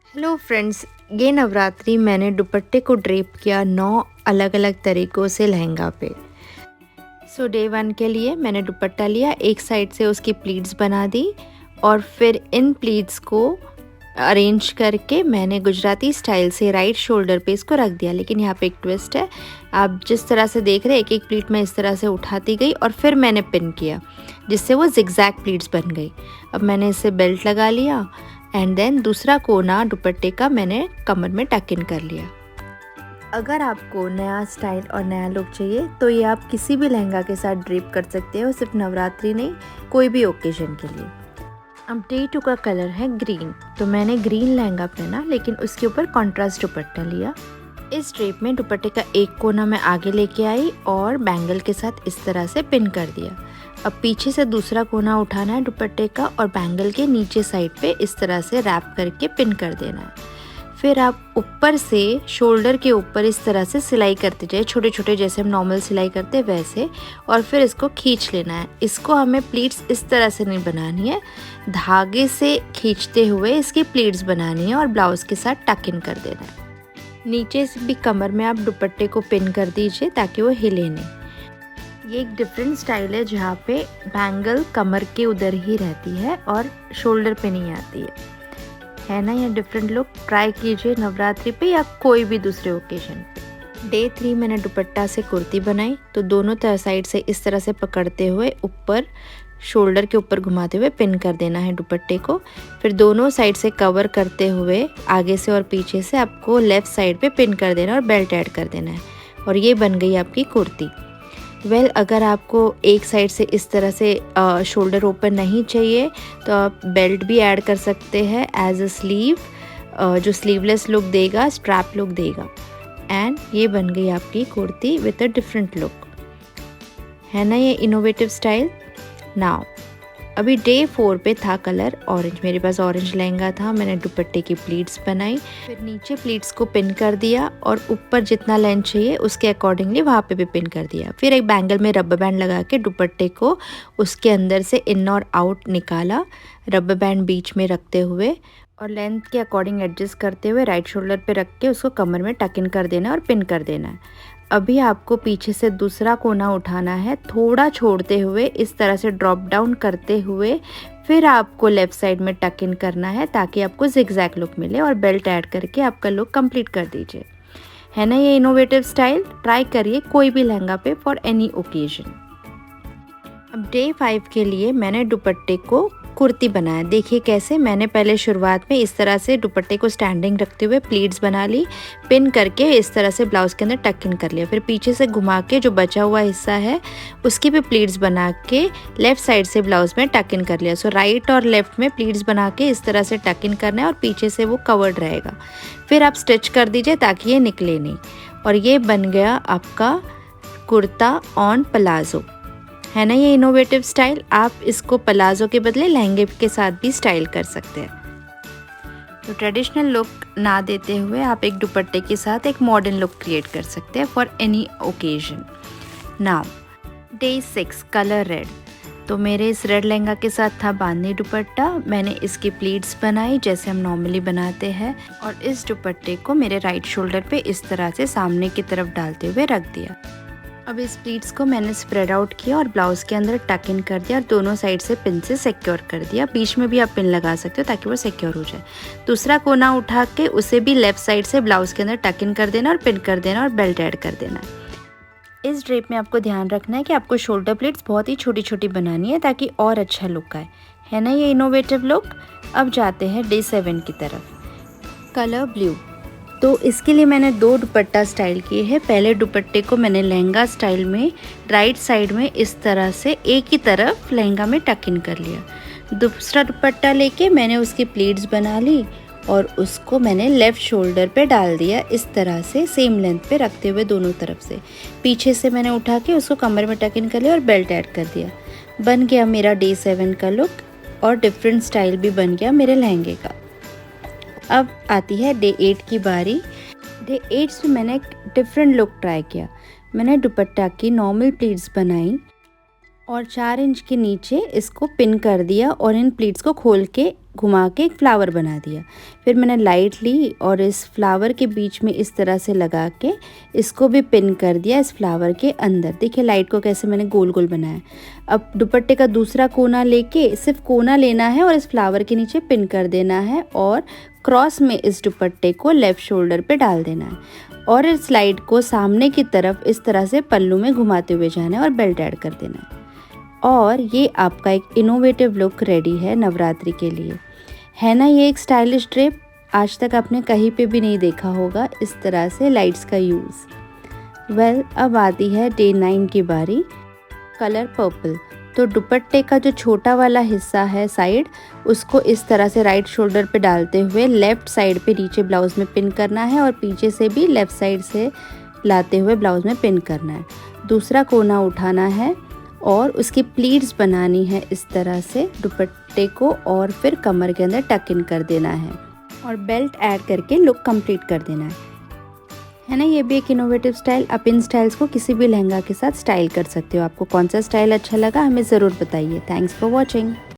Hello friends, ये नवरात्रि मैंने दुपट्टे को ड्रेप किया 9 अलग अलग तरीक़ों से लहंगा पे। डे 1 के लिए मैंने दुपट्टा लिया, एक साइड से उसकी प्लीट्स बना दी और फिर इन प्लीट्स को अरेंज करके मैंने गुजराती स्टाइल से राइट शोल्डर पे इसको रख दिया। लेकिन यहाँ पे एक ट्विस्ट है, आप जिस तरह से देख रहे हैं एक एक प्लीट में इस तरह से उठाती गई और फिर मैंने पिन किया जिससे वो जिगजैग प्लीट्स बन गई। अब मैंने इससे बेल्ट लगा लिया एंड देन दूसरा कोना दुपट्टे का मैंने कमर में टक इन कर लिया। अगर आपको नया स्टाइल और नया लुक चाहिए तो ये आप किसी भी लहंगा के साथ ड्रेप कर सकते हो, सिर्फ नवरात्रि नहीं, कोई भी ओकेजन के लिए। अब डे 2 का कलर है ग्रीन, तो मैंने ग्रीन लहंगा पहना लेकिन उसके ऊपर कॉन्ट्रास्ट दुपट्टा लिया। इस ड्रेप में दुपट्टे का एक कोना मैं आगे लेके आई और बैंगल के साथ इस तरह से पिन कर दिया। अब पीछे से दूसरा कोना उठाना है दुपट्टे का और बैंगल के नीचे साइड पे इस तरह से रैप करके पिन कर देना है। फिर आप ऊपर से शोल्डर के ऊपर इस तरह से सिलाई करते जाए, छोटे छोटे जैसे हम नॉर्मल सिलाई करते हैं वैसे, और फिर इसको खींच लेना है। इसको हमें प्लीट्स इस तरह से नहीं बनानी है, धागे से खींचते हुए इसकी प्लीट्स बनानी है और ब्लाउज के साथ टक इन कर देना है। नीचे से भी कमर में आप दुपट्टे को पिन कर दीजिए ताकि वो हिले नहीं। ये एक डिफरेंट स्टाइल है जहाँ पे बैंगल कमर के उधर ही रहती है और शोल्डर पे नहीं आती है ना। ये डिफरेंट लुक ट्राई कीजिए नवरात्रि पे या कोई भी दूसरे ओकेजन पे। डे 3 मैंने दुपट्टा से कुर्ती बनाई, तो दोनों साइड से इस तरह से पकड़ते हुए ऊपर शोल्डर के ऊपर घुमाते हुए पिन कर देना है दुपट्टे को। फिर दोनों साइड से कवर करते हुए आगे से और पीछे से आपको लेफ़्ट साइड पे पिन कर देना और बेल्ट ऐड कर देना है और ये बन गई आपकी कुर्ती। अगर आपको एक साइड से इस तरह से शोल्डर ओपन नहीं चाहिए तो आप बेल्ट भी ऐड कर सकते हैं एज अ स्लीव, जो स्लीवलेस लुक देगा, स्ट्रैप लुक देगा। एंड ये बन गई आपकी kurti with a different look, है ना ये इनोवेटिव स्टाइल। नाउ अभी डे 4 पे था कलर ऑरेंज, मेरे पास ऑरेंज लहंगा था, मैंने दुपट्टे की प्लीट्स बनाई, फिर नीचे प्लीट्स को पिन कर दिया और ऊपर जितना लेंथ चाहिए उसके अकॉर्डिंगली वहाँ पे भी पिन कर दिया। फिर एक बैंगल में रबर बैंड लगा के दुपट्टे को उसके अंदर से इन और आउट निकाला, रबर बैंड बीच में रखते हुए और लेंथ के अकॉर्डिंग एडजस्ट करते हुए राइट शोल्डर पे रख के उसको कमर में टक इन कर देना और पिन कर देना है। अभी आपको पीछे से दूसरा कोना उठाना है, थोड़ा छोड़ते हुए इस तरह से ड्रॉप डाउन करते हुए फिर आपको लेफ़्ट साइड में टक इन करना है ताकि आपको जिगजैग लुक मिले और बेल्ट ऐड करके आपका लुक कंप्लीट कर दीजिए, है ना ये इनोवेटिव स्टाइल। ट्राई करिए कोई भी लहंगा पे फॉर एनी ओकेजन। अब डे 5 के लिए मैंने दुपट्टे को कुर्ती बनाया। देखिए कैसे मैंने पहले शुरुआत में इस तरह से दुपट्टे को स्टैंडिंग रखते हुए प्लीट्स बना ली, पिन करके इस तरह से ब्लाउज के अंदर टक इन कर लिया। फिर पीछे से घुमा के जो बचा हुआ हिस्सा है उसकी भी प्लीट्स बना के लेफ़्ट साइड से ब्लाउज में टक इन कर लिया। सो राइट और लेफ़्ट में प्लीट्स बना के इस तरह से टक इन करना है और पीछे से वो कवर्ड रहेगा। फिर आप स्टिच कर दीजिए ताकि ये निकले नहीं और ये बन गया आपका कुर्ता ऑन प्लाजो, है ना ये इनोवेटिव स्टाइल। आप इसको प्लाजो के बदले लहंगे के साथ भी स्टाइल कर सकते हैं। तो ट्रेडिशनल लुक ना देते हुए आप एक दुपट्टे के साथ एक मॉडर्न लुक क्रिएट कर सकते हैं for any occasion. Now day 6 colour red, तो मेरे इस रेड लहंगा के साथ था बांधनी दुपट्टा। मैंने इसकी प्लीट्स बनाई जैसे हम नॉर्मली बनाते हैं और इस दुपट्टे को मेरे राइट शोल्डर पे इस तरह से सामने की तरफ डालते हुए रख दिया। अब इस प्लीट्स को मैंने स्प्रेड आउट किया और ब्लाउज के अंदर टक इन कर दिया और दोनों साइड से पिन से सिक्योर कर दिया। बीच में भी आप पिन लगा सकते हो ताकि वो सिक्योर हो जाए। दूसरा कोना उठा के उसे भी लेफ्ट साइड से ब्लाउज के अंदर टक इन कर देना और पिन कर देना और बेल्ट ऐड कर देना। इस ड्रेप में आपको ध्यान रखना है कि आपको शोल्डर प्लेट्स बहुत ही छोटी छोटी बनानी है ताकि और अच्छा लुक आए, है ना ये इनोवेटिव लुक। अब जाते हैं डे 7 की तरफ। कलर ब्लू, तो इसके लिए मैंने 2 दुपट्टा स्टाइल किए हैं। पहले दुपट्टे को मैंने लहंगा स्टाइल में राइट साइड में इस तरह से एक ही तरफ लहंगा में टक इन कर लिया। दूसरा दुपट्टा लेके मैंने उसकी प्लीट्स बना ली और उसको मैंने लेफ़्ट शोल्डर पे डाल दिया इस तरह से सेम लेंथ पे रखते हुए दोनों तरफ से। पीछे से मैंने उठा के उसको कमर में टक इन कर लिया और बेल्ट ऐड कर दिया। बन गया मेरा डे 7 का लुक और डिफरेंट स्टाइल भी बन गया मेरे लहंगे का। अब आती है डे 8 की बारी। डे 8 में मैंने एक डिफरेंट लुक ट्राई किया। मैंने दुपट्टा की नॉर्मल प्लीट्स बनाई और 4 इंच के नीचे इसको पिन कर दिया और इन प्लीट्स को खोल के घुमा के एक फ्लावर बना दिया। फिर मैंने लाइट ली और इस फ्लावर के बीच में इस तरह से लगा के इसको भी पिन कर दिया इस फ्लावर के अंदर। देखिए लाइट को कैसे मैंने गोल गोल बनाया। अब दुपट्टे का दूसरा कोना लेके सिर्फ कोना लेना है और इस फ्लावर के नीचे पिन कर देना है और क्रॉस में इस दुपट्टे को लेफ़्ट शोल्डर पे डाल देना है और इस लाइट को सामने की तरफ इस तरह से पल्लू में घुमाते हुए जाना है और बेल्ट ऐड कर देना है। और ये आपका एक इनोवेटिव लुक रेडी है नवरात्रि के लिए, है ना। ये एक स्टाइलिश ड्रेप आज तक आपने कहीं पे भी नहीं देखा होगा इस तरह से लाइट्स का यूज़। वेल अब आती है डे 9 की बारी। Colour purple. तो दुपट्टे का जो छोटा वाला हिस्सा है साइड, उसको इस तरह से राइट शोल्डर पे डालते हुए लेफ़्ट साइड पे नीचे ब्लाउज़ में पिन करना है और पीछे से भी लेफ़्ट साइड से लाते हुए ब्लाउज़ में पिन करना है। दूसरा कोना उठाना है और उसकी प्लीट्स बनानी है इस तरह से दुपट्टे को और फिर कमर के अंदर टक इन कर देना है और बेल्ट ऐड करके लुक कंप्लीट कर देना है ना। ये भी एक इनोवेटिव स्टाइल। आप इन स्टाइल्स को किसी भी लहंगा के साथ स्टाइल कर सकते हो। आपको कौन सा स्टाइल अच्छा लगा हमें ज़रूर बताइए। Thanks for watching.